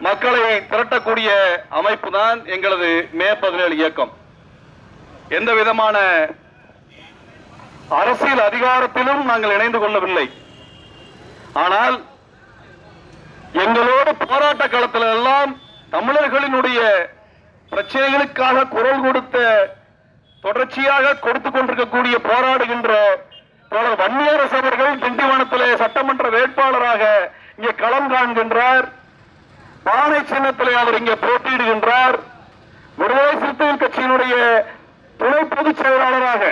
மக்களை திரட்டக்கூடிய அமைப்பு தான் எங்களது மே 17 இயக்கம். எந்த விதமான அரசியல் அதிகாரத்திலும் நாங்கள் இணைந்து கொள்ளவில்லை. ஆனால் எங்களோடு போராட்ட களத்தில் எல்லாம் தமிழர்களினுடைய பிரச்சனைகளுக்காக குரல் கொடுத்த, தொடர்ச்சியாக கொடுத்துக் கொண்டிருக்கக்கூடிய போராடுகின்ற தோழர் வன்னியரசு அவர்கள் திண்டிவனத்திலே சட்டமன்ற வேட்பாளராக இங்கே களம் காண்கின்றார். பானை சின்னத்திலே அவர் இங்கே போட்டியிடுகின்றார். விடுதலை சிறுத்தைகள் கட்சியினுடைய துணை பொதுச் செயலாளராக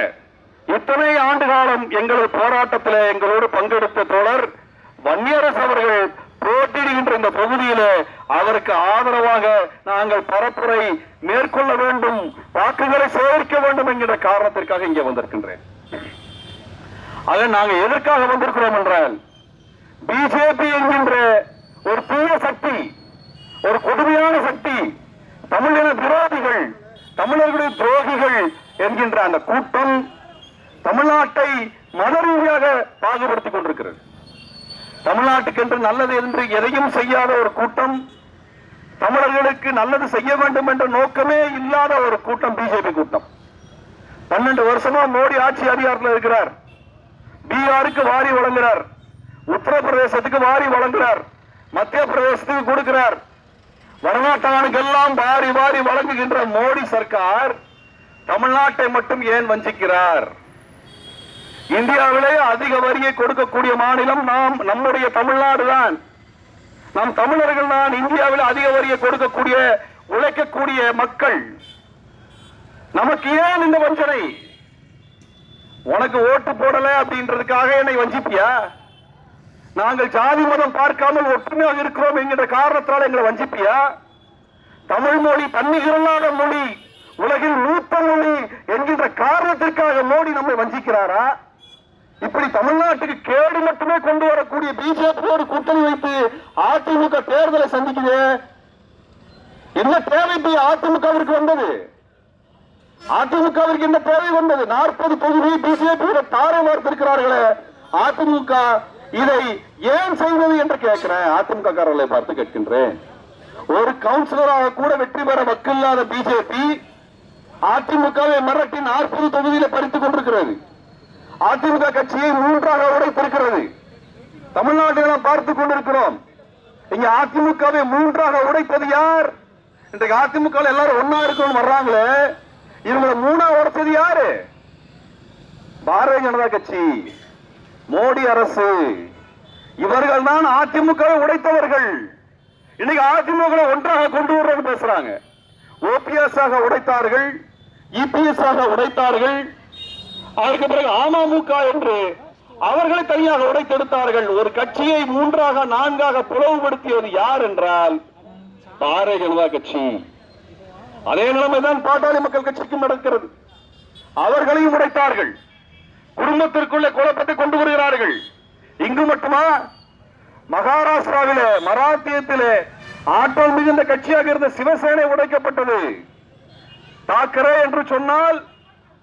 இத்தனை ஆண்டு காலம் எங்களது போராட்டத்தில் எங்களோடு பங்கெடுத்த தோழர் வன்னியரசு அவர்கள் போட்டியிடுகின்ற இந்த தொகுதியிலே அவருக்கு ஆதரவாக நாங்கள் பரப்புரை மேற்கொள்ள வேண்டும், வாக்குகளை சேகரிக்க வேண்டும் என்கிற காரணத்திற்காக இங்கே வந்திருக்கின்றேன். ஆக நாங்கள் எதற்காக வந்திருக்கிறோம் என்றால், பிஜேபி என்கின்ற ஒரு தீய சக்தி, ஒரு கொடுமையான சக்தி, தமிழின விரோதிகள், தமிழர்களுடைய துரோகிகள் என்கின்ற அந்த கூட்டம் தமிழ்நாட்டை மத ரீதியாக பாகுபடுத்திக் கொண்டிருக்கிறது. தமிழ்நாட்டுக்கு என்று நல்லது என்று எதையும் செய்யாத ஒரு கூட்டம், தமிழர்களுக்கு நல்லது செய்ய வேண்டும் என்ற நோக்கமே இல்லாத ஒரு கூட்டம் பிஜேபி கூட்டம். 12 வருஷமா மோடி ஆட்சி அதிகாரத்தில் இருக்கிறார். பீகாருக்கு வாரி வழங்குகிறார், உத்தரப்பிரதேசத்துக்கு வாரி வழங்குகிறார், மத்திய பிரதேசத்துக்கு கொடுக்கிறார், வடநாட்டானுக்கெல்லாம் வாரி வாரி வழங்குகின்ற மோடி சர்க்கார் தமிழ்நாட்டை மட்டும் ஏன் வஞ்சிக்கிறார்? இந்தியாவிலே அதிக வரியை கொடுக்கக்கூடிய மாநிலம் நம்முடைய தமிழ்நாடு தான். நம் தமிழர்கள் தான் இந்தியாவில் அதிக வரியை கொடுக்கக்கூடிய, உழைக்கக்கூடிய மக்கள். நமக்கு ஏன் இந்த வஞ்சனை? உனக்கு ஓட்டு போடல அப்படின்றதுக்காக என்னை வஞ்சிப்பியா? நாங்கள் ஜாதி மதம் பார்க்காமல் ஒற்றுமையாக இருக்கிறோம் என்கிற காரணத்தால் எங்களை வஞ்சிப்பியா? தமிழ் மொழி தன்னிகரல்லாத மொழி, உலகில் மூத்த மொழி என்கின்ற காரணத்திற்காக மோடி நம்மை வஞ்சிக்கிறாரா? இப்படி தமிழ்நாட்டுக்கு கேடு மட்டுமே கொண்டு வரக்கூடிய பிஜேபியோடு கூட்டணி வைத்து அதிமுக தேர்தலை சந்திக்குது. என்ன தேவை அதிமுகவிற்கு வந்தது? அதிமுகவிற்கு என்ன தேவை வந்தது? 40 தொகுதி பிஜேபி தாரை வார்த்திருக்கிறார்களே, அதிமுக இதை ஏன் செய்வது என்று கேட்கிறேன். அதிமுக காரர்களை பார்த்து கேட்கின்றேன். ஒரு கவுன்சிலராக கூட வெற்றி பெற வக்கில்லாத பிஜேபி அதிமுகவை மிரட்டி 40 தொகுதியில பறித்துக் கொண்டிருக்கிறது. அதிமுக கட்சியை 3ஆக உடைத்திருக்கிறது. தமிழ்நாட்டில் நாம் பார்த்துக் கொண்டிருக்கிறோம். இங்க அதிமுகவை 3ஆக உடைத்தது யார்? இன்றைக்கு அதிமுக எல்லாரும் ஒன்னா இருக்கணும் வர்றாங்களே, இவங்களை 3ஆ உடைச்சது யாரு? பாரதிய ஜனதா கட்சி, மோடி அரசு. இவர்கள் தான் அதிமுகவை உடைத்தவர்கள். இன்னைக்கு அதிமுக ஒன்றாக கொண்டு வர்றது பேசுறாங்க. ஓபிஎஸ் ஆக உடைத்தார்கள், இபிஎஸ் ஆக உடைத்தார்கள். அதற்கு பிறகு அமமுக என்று அவர்களை தனியாக உடைத்தெடுத்தார்கள். ஒரு கட்சியை 3ஆக 4ஆக பிளவுபடுத்தியது யார் என்றால் பாரதிய ஜனதா கட்சி. அதே நிலைமைதான் பாட்டாளி மக்கள் கட்சிக்கும் நடக்கிறது. அவர்களையும் உடைத்தார்கள். குடும்பத்திற்குள்ளே குழப்பத்தை கொண்டு வருகிறார்கள். இங்கு மட்டுமா, மகாராஷ்டிராவிலே, மராத்தியத்திலே ஆற்றல் மிகுந்த கட்சியாக இருந்த சிவசேனை உடைக்கப்பட்டது. தாக்கரே என்று சொன்னால்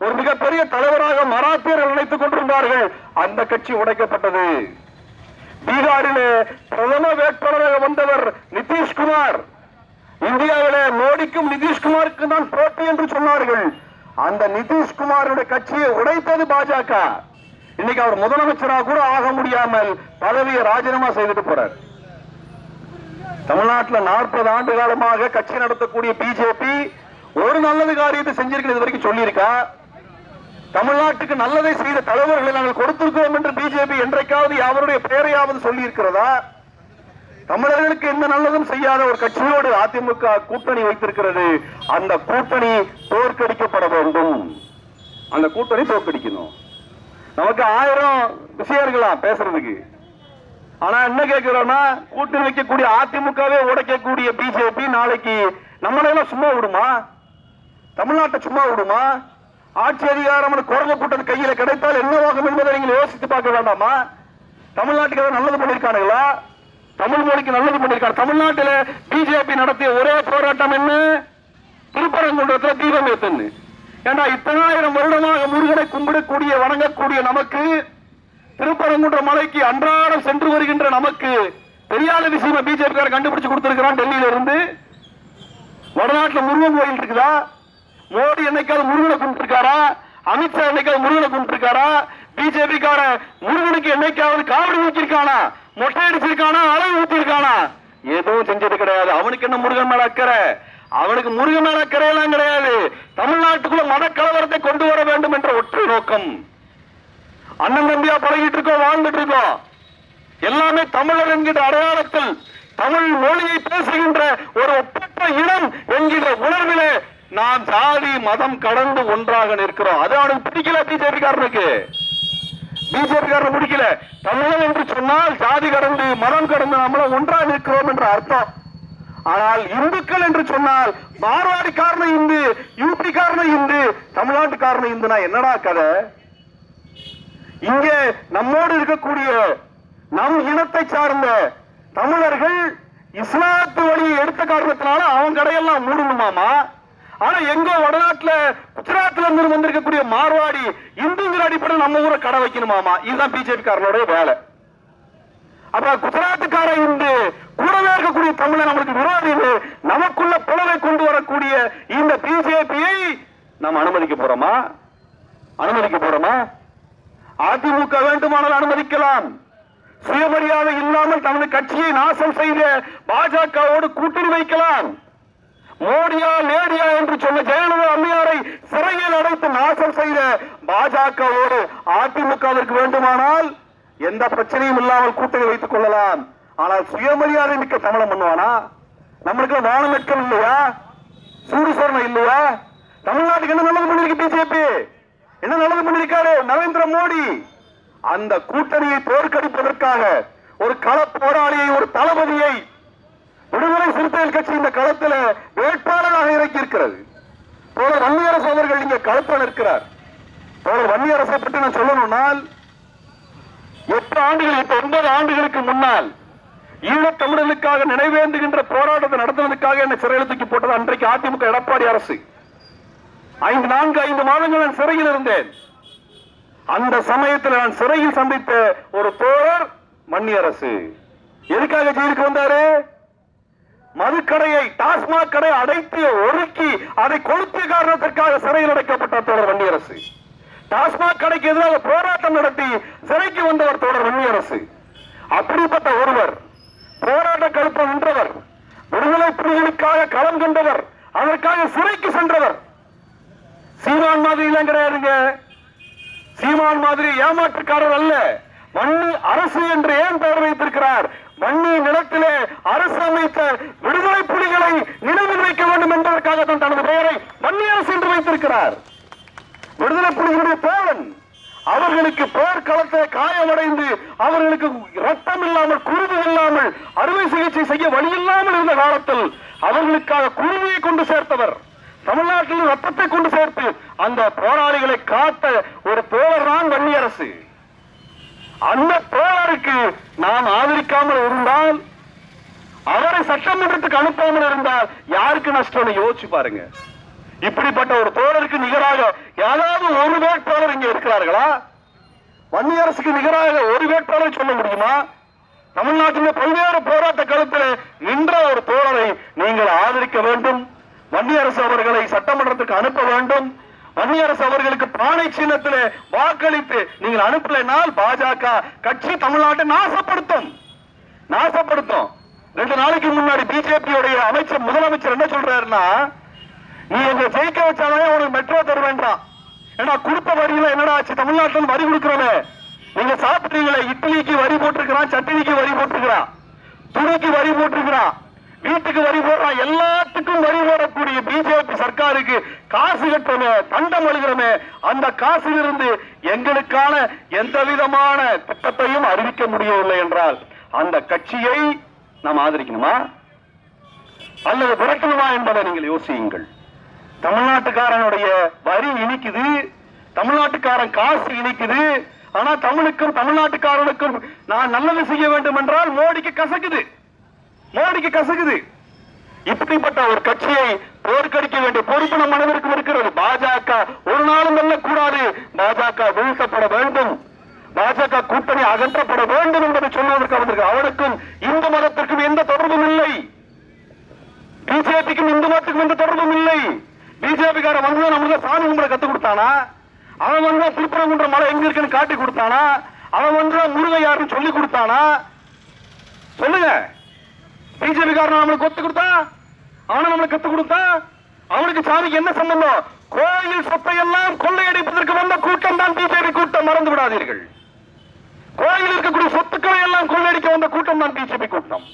ஒரு மிகப்பெரிய தலைவராக மராத்தியர்கள் நினைத்துக் கொண்டிருந்தார்கள். அந்த கட்சி உடைக்கப்பட்டது. பீகாரிலே பிரதம வேட்பாளராக வந்தவர் நிதிஷ்குமார். இந்தியாவிலே மோடிக்கும் நிதிஷ்குமாருக்கும் தான் போட்டி என்று சொன்னார்கள். அந்த நிதிஷ்குமாருடைய கட்சியை உடைத்தது பாஜக. இன்னைக்கு அவர் முதலமைச்சராக கூட ஆக முடியாமல் பதவியை ராஜினாமா செய்துட்டு போறார். தமிழ்நாட்டில் 40 ஆண்டு காலமாக கட்சி நடத்தக்கூடிய பிஜேபி ஒரு நல்லது காரியத்தை செஞ்சிருக்கிறது இது வரைக்கும் சொல்லியிருக்கா? தமிழ்நாட்டுக்கு நல்லதை செய்த தலைவர்களை நாங்கள் கொடுத்திருக்கிறோம் என்று பிஜேபி என்றைக்காவது அவருடைய பெயரையாவது சொல்லி இருக்கிறதா? தமிழர்களுக்கு எந்த நல்லதும் செய்யாத ஒரு கட்சியோடு அதிமுக கூட்டணி வைத்திருக்கிறது. அந்த கூட்டணி தோற்கடிக்கப்பட வேண்டும். அந்த கூட்டணி தோற்கடிக்கணும். நமக்கு 1000 விஷயம் இருக்கலாம் பேசுறதுக்கு. ஆனா என்ன கேட்கிறோம்னா, கூட்டணி வைக்கக்கூடிய அதிமுகவே உடைக்கக்கூடிய பிஜேபி நாளைக்கு நம்மளெல்லாம் சும்மா விடுமா? தமிழ்நாட்டை சும்மா விடுமா? ஆட்சி அதிகாரம் குரங்கு கூட்டம் கையில கிடைத்தால் என்னவாகும் என்பதை நீங்கள் யோசித்து பார்க்க வேண்டாமா? தமிழ்நாட்டுக்கு ஏதாவது நல்லது பண்ணிருக்கானுங்களா? தமிழ் மொழிக்கு நல்லது பண்ணிருக்காங்க. தமிழ்நாட்டில் பிஜேபி நடத்திய ஒரே போராட்டம் என்ன? திருப்பரங்குன்றத்தில் தீபம் ஏத்துன்னு. ஏன்னா இத்தனாயிரம் வருடமாக முருகனை கும்பிடக்கூடிய, வணங்கக்கூடிய நமக்கு, திருப்பரங்குன்ற மலைக்கு அன்றாடம் சென்று வருகின்ற நமக்கு தெரியாத விஷயமா பிஜேபி கண்டுபிடிச்சு கொடுத்திருக்கிறான். டெல்லியில இருந்து வடநாட்டுல முருகன் கோயில் இருக்குதா? மோடி என்னைக்காவது முருகனை கும்பிட்டுருக்காரா? அமித்ஷா என்னைக்காவது முருகனை கும்பிட்டுருக்காரா? பிஜேபி கார முருகனுக்கு என்னைக்காவது காவடி ஊற்றிருக்கானா? மொட்டை அடிச்சிருக்கானா? அளவு ஊத்திருக்கானா? எதுவும் செஞ்சது கிடையாது. அவனுக்கு என்ன முருகன் மேல அக்கறை? அவனுக்கு முருகன் மேல அக்கறையெல்லாம் கிடையாது. தமிழ்நாட்டுக்குள்ள மத கலவரத்தை கொண்டு வர வேண்டும் என்ற ஒற்றை நோக்கம். அண்ணன் தம்பியா பழகிட்டு இருக்கோம், வாழ்ந்துட்டு இருக்கோம். எல்லாமே தமிழர் என்கிற அடையாளத்தில் தமிழ் மொழியை பேசுகின்ற ஒரு ஒப்பற்ற இனம் என்கிற உணர்விலே நாம் சாதி மதம் கடந்து ஒன்றாக நிற்கிறோம். அது அவனுக்கு பிடிக்கல. பிஜேபி காரனுக்கு பிடிக்கல. தமிழன் என்று சொன்னால் சாதி கடந்து மதம் கடந்து நம்மள ஒன்றாக நிற்கிறோம் என்ற அர்த்தம். ஆனால் இந்துக்கள் என்று சொன்னால் மார்வாடி காரண இந்து, யூபி காரண இந்து, தமிழ்நாட்டு காரண இந்துனா என்னடா கதை? இங்கே நம்மோடு இருக்கக்கூடிய நம் இனத்தை சார்ந்த தமிழர்கள் இஸ்லாத்து வழியை எடுத்த காரணத்தினால அவன் கடையெல்லாம் மூடணுமாமா. ஆனா எங்க வடநாட்டுல குஜராத்ல இருந்து வந்திருக்கக்கூடிய மார்வாடி இந்துங்கிற அடிப்படையில் நம்ம ஊரை கடை வைக்கணுமாமா. இதுதான் பிஜேபி காரனுடைய வேலை. அப்ப குஜராத்துக்கார இந்து கூடவே இருக்கக்கூடிய தமிழை நம்மளுக்கு விரோதின்னு நமக்குள்ள புலவை கொண்டு வரக்கூடிய இந்த பிஜேபியை நாம் அனுமதிக்க போறோமா? அதிமுக வேண்டுமானால் அனுமதிக்கலாம். சுயமரியாதை இல்லாமல் தனது கட்சியை நாசம் செய்த பாஜகவோடு கூட்டணி வைக்கலாம். மோடியா லேடியா என்று சொன்ன ஜெயலலிதா அம்மையாரை சிறையில் அடைத்து நாசம் செய்த பாஜகவோடு அதிமுகவிற்கு வேண்டுமானால் எந்த பிரச்சனையும் இல்லாமல் கூட்டணி வைத்துக் கொள்ளலாம். ஆனால் சுயமரியாதை மிக்க தமிழம் பண்ணுவானா? நம்மளுக்கு வானமெட்கள் இல்லையா? சூடு சொரணம் இல்லையா? தமிழ்நாட்டுக்கு என்ன நல்லது பண்ணிருக்கு பிஜேபி? என்ன நல்லது பண்ணிருக்காரு நரேந்திர மோடி? அந்த கூட்டணியை தோற்கடிப்பதற்காக ஒரு கள போராளியை, ஒரு தளபதியை விடுதலை சிறுத்தைகள் கட்சி இந்த களத்தில் வேட்பாளராக இறக்கி இருக்கிறது. தோழர் வன்னியரசு அவர்கள் இங்க களத்தில் இருக்கிறார். தோழர் வன்னியரசை பற்றி நான் சொல்லணும்னால் 9 ஆண்டுகளுக்கு முன்னால் ஈழத் தமிழர்களுக்காக நினைவேந்துகின்ற போராட்டத்தை நடத்துவதற்காக என்னை சிறையில் தூக்கி போட்டது அன்றைக்கு அதிமுக எடப்பாடி அரசு. 5 மாதங்கள் நான் சிறையில் இருந்தேன். அந்த சமயத்தில் நான் சிறையில் சந்தித்த ஒரு தோழர் வன்னியரசு. எதுக்காக ஜெயிலுக்கு வந்தாரு? மதுக்கடையை, டாஸ்மாக் கடையை அடைத்து ஒடுக்கி அதை கொளுத்திய காரணத்திற்காக சிறையில் அடைக்கப்பட்ட தோழர் வன்னியரசு. டாஸ்மாக் கடைக்கு எதிராக போராட்டம் நடத்தி சிறைக்கு வந்தவர் தோழர் வன்னியரசு. அப்படிப்பட்ட ஒருவர் போராட்ட களத்தில் நின்றவர், விடுதலை புலிகளுக்காக களம் கண்டவர், அதற்காக சிறைக்கு சென்றவர். சீமான் மாதிரி எல்லாம் கிடையாதுங்க. சீமான் மாதிரி ஏமாற்றுக்காரர் அல்ல. வன்னி அரசு என்று ஏன் பெயர் வைத்திருக்கிறார்? வன்னி நிலத்திலே அரசு அமைத்த விடுதலை புலிகளை நினைவில் வைக்க வேண்டும் என்பதற்காக தான் தனது பெயரை வன்னி அரசு என்று வைத்திருக்கிறார். விடுதலை புலிகளுடைய தோழன் அவர்களுக்கு போர்க்களத்தை காயமடைந்து அவர்களுக்கு ரத்தம் இல்லாமல், குருதி இல்லாமல், அறுவை சிகிச்சை செய்ய வழி இல்லாமல் இருந்த காலத்தில் அவர்களுக்காக குருதியை கொண்டு சேர்த்தவர். தமிழ்நாட்டில் ரத்தத்தை கொண்டு சேர்த்து அந்த போராளிகளை காத்த ஒரு தோழர் தான் வன்னியரசு. அந்த தோழருக்கு நாம் ஆதரிக்காமல் இருந்தால், அவரை சட்டமன்றத்துக்கு அனுப்பாமல் இருந்தால் யாருக்கு நஷ்டம் யோசிச்சு பாருங்க. இப்படிப்பட்ட ஒரு தோழருக்கு நிகராக ஏதாவது ஒரு வேட்பாளர் இங்கே இருக்கிறார்களா? வன்னியரசுக்கு நிகராக ஒரு வேட்பாளர் சொல்ல முடியுமா? தமிழ்நாட்டில் பல்வேறு போராட்ட களத்தில் நின்ற ஒரு தோழரை நீங்கள் ஆதரிக்க வேண்டும். வன்னியரசு அவர்களை சட்டமன்றத்துக்கு அனுப்ப வேண்டும். வன்னியரசு அவர்களுக்கு பானை சின்னத்தில் வாக்களித்து நீங்கள் அனுப்பலைனால் பாஜக கட்சி தமிழ்நாட்டை நாசப்படுத்தும். 2 நாளைக்கு முன்னாடி பிஜேபியுடைய அமைச்சர், முதலமைச்சர் என்ன சொல்றாருன்னா, நீ எங்க ஜெயிக்க வச்சாலே உனக்கு மெட்ரோ தருவேன்றான். ஏன்னா கொடுத்த வரியில என்னடா ஆச்சு? தமிழ்நாட்டில் வரி கொடுக்கிறோமே, நீங்க சாப்பிட்டீங்களே, இட்லிக்கு வரி போட்டிருக்கிறான், சட்னிக்கு வரி போட்டிருக்கிறான், துணிக்கு வரி போட்டிருக்கிறான், வீட்டுக்கு வரி போடுறான், எல்லாத்துக்கும் வரி போடக்கூடிய பிஜேபி சர்க்காருக்கு காசு கட்டமே, தண்டம் அழுகிறோமே, அந்த காசிலிருந்து எங்களுக்கான எந்த விதமான திட்டத்தையும் அறிவிக்க முடியவில்லை என்றால் அந்த கட்சியை நாம் ஆதரிக்கணுமா அல்லது விரட்டணுமா என்பதை நீங்கள் யோசியுங்கள். தமிழ்நாட்டுக்காரனுடைய வரி இனிக்குது, தமிழ்நாட்டுக்காரன் காசு இனிக்குது. ஆனா தமிழுக்கும் தமிழ்நாட்டுக்காரனுக்கும் நான் நல்லது செய்ய வேண்டும் என்றால் மோடிக்கு கசகுது. இப்படிப்பட்ட ஒரு கட்சியை தோற்கடிக்க வேண்டிய பொறுப்பு நம் அனைவருக்கும் இருக்கிறது. பாஜக ஒரு நாளும் வெல்லக்கூடாது. பாஜக வீழ்த்தப்பட வேண்டும். பாஜக கூட்டணி அகற்றப்பட வேண்டும் என்பதை சொல்வதற்கு வந்திருக்கு. அவனுக்கும் இந்து மதத்திற்கும் எந்த தொடர்பும் இல்லை. பிஜேபிக்கும் இந்து மதத்துக்கும் எந்த தொடர்பும் இல்லை. பிஜேபிக்கார வந்து நம்மளுக்கு சாமி கும்பிட கத்து கொடுத்தானா? அவன் வந்து திருப்பரங்குன்ற மலை எங்க இருக்குன்னு காட்டி கொடுத்தானா? அவன் வந்து முருகன் யாருன்னு சொல்லி கொடுத்தானா? சொல்லுங்க. பிஜேபி காரன் நம்மளுக்கு ஒத்து கொடுத்தா? அவனை நம்மளுக்கு கத்து கொடுத்தா? அவனுக்கு சாமிக்கு என்ன சம்பந்தம்? கோயில் சொத்தை எல்லாம் கொள்ளையடிப்பதற்கு வந்த கூட்டம் தான் பிஜேபி கூட்டம், மறந்து விடாதீர்கள். கோயில் இருக்கக்கூடிய சொத்துக்களை எல்லாம் கொள்ளையடிக்க வந்த கூட்டம் தான் பிஜேபி கூட்டம்.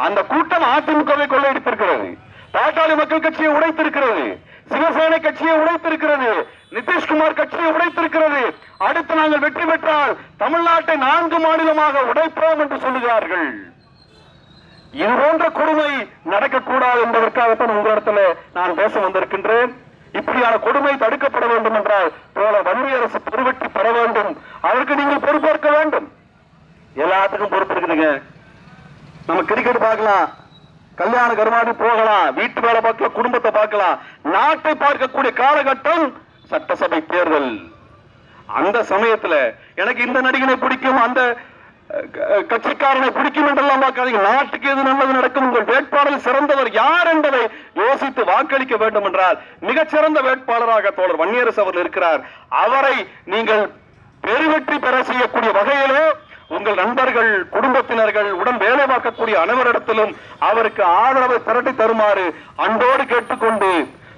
அந்த கூட்டம் அதிமுகவை கொள்ளையடித்திருக்கிறது, பாட்டாளி மக்கள் கட்சியை உடைத்திருக்கிறது, சிவசேனை கட்சியை உடைத்திருக்கிறது, நிதிஷ்குமார் கட்சியை உடைத்திருக்கிறது. அடுத்து நாங்கள் வெற்றி பெற்றால் தமிழ்நாட்டை 4 மாநிலமாக உடைப்போம் என்று சொல்லுகிறார்கள். இது போன்ற கொடுமை நடக்கக்கூடாது என்பதற்காகத்தான் உங்களிடத்துல நான் பேச வந்திருக்கின்றேன். இப்படியான கொடுமை தடுக்கப்பட வேண்டும் என்றால் வன்னிய அரசு பெருவெற்றி பெற வேண்டும். அதற்கு நீங்கள் பொறுப்பேற்க வேண்டும். எல்லாத்துக்கும் பொறுப்பு இருக்குதுங்க. நம்ம கிரிக்கெட் பார்க்கலாம், கல்யாண கருமாதி போகலாம், வீட்டு வேலை பார்க்கலாம், குடும்பத்தை பார்க்கலாம். நாட்டை பார்க்கக்கூடிய காலகட்டம் சட்டசபை தேர்தல். அந்த சமயத்துல எனக்கு இந்த நடிகனை பிடிக்கும், அந்த கட்சிக்காரனை பிடிக்கும் என்றெல்லாம் பார்க்காதீங்க. நாட்டுக்கு எது நல்லது நடக்கும், உங்கள் வேட்பாளர் சிறந்தவர் யார் என்பதை யோசித்து வாக்களிக்க வேண்டும் என்றால் மிகச்சிறந்த வேட்பாளராக தோழர் வன்னியரசு அவர்கள் இருக்கிறார். அவரை நீங்கள் பெருவெற்றி பெற செய்யக்கூடிய வகையிலே உங்கள் நண்பர்கள், குடும்பத்தினர்கள், உடன் வேலை பார்க்கக்கூடிய அனைவரிடத்திலும் அவருக்கு ஆதரவை திரட்டி தருமாறு அன்போடு கேட்டுக்கொண்டு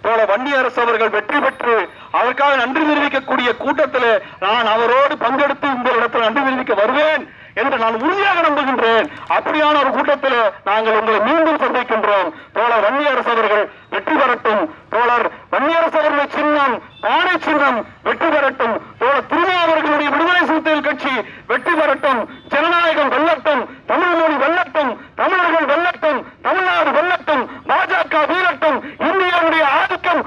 தோழர் வன்னியரசு அவர்கள் வெற்றி பெற்று அதற்காக நன்றி தெரிவிக்கக்கூடிய கூட்டத்தில் நான் அவரோடு பங்கெடுத்து உங்களிடத்தில் நன்றி தெரிவிக்க வருவேன் என்று நான் உறுதியாக நம்புகின்றேன். அப்படியான ஒரு கூட்டத்தில் நாங்கள் உங்களை மீண்டும் சந்திக்கின்றோம். தோழர் வன்னியரசு அவர்கள் வெற்றி பெறட்டும். தோழர் வன்னியரசு அவர்கள் சின்னம் பானை சின்னம் வெற்றி பெறட்டும். தோழர் திருமாவர்களுடைய விடுதலை சிறுத்தைகள் கட்சி வெற்றி பெறட்டும். ஜனநாயகம் வெல்லட்டும், தமிழ் மொழி வெல்லட்டும், தமிழர்கள் வெல்லட்டும், தமிழ்நாடு வெல்லட்டும், பாஜக வீழட்டும், இந்தியாவுடைய ஆதிக்கம்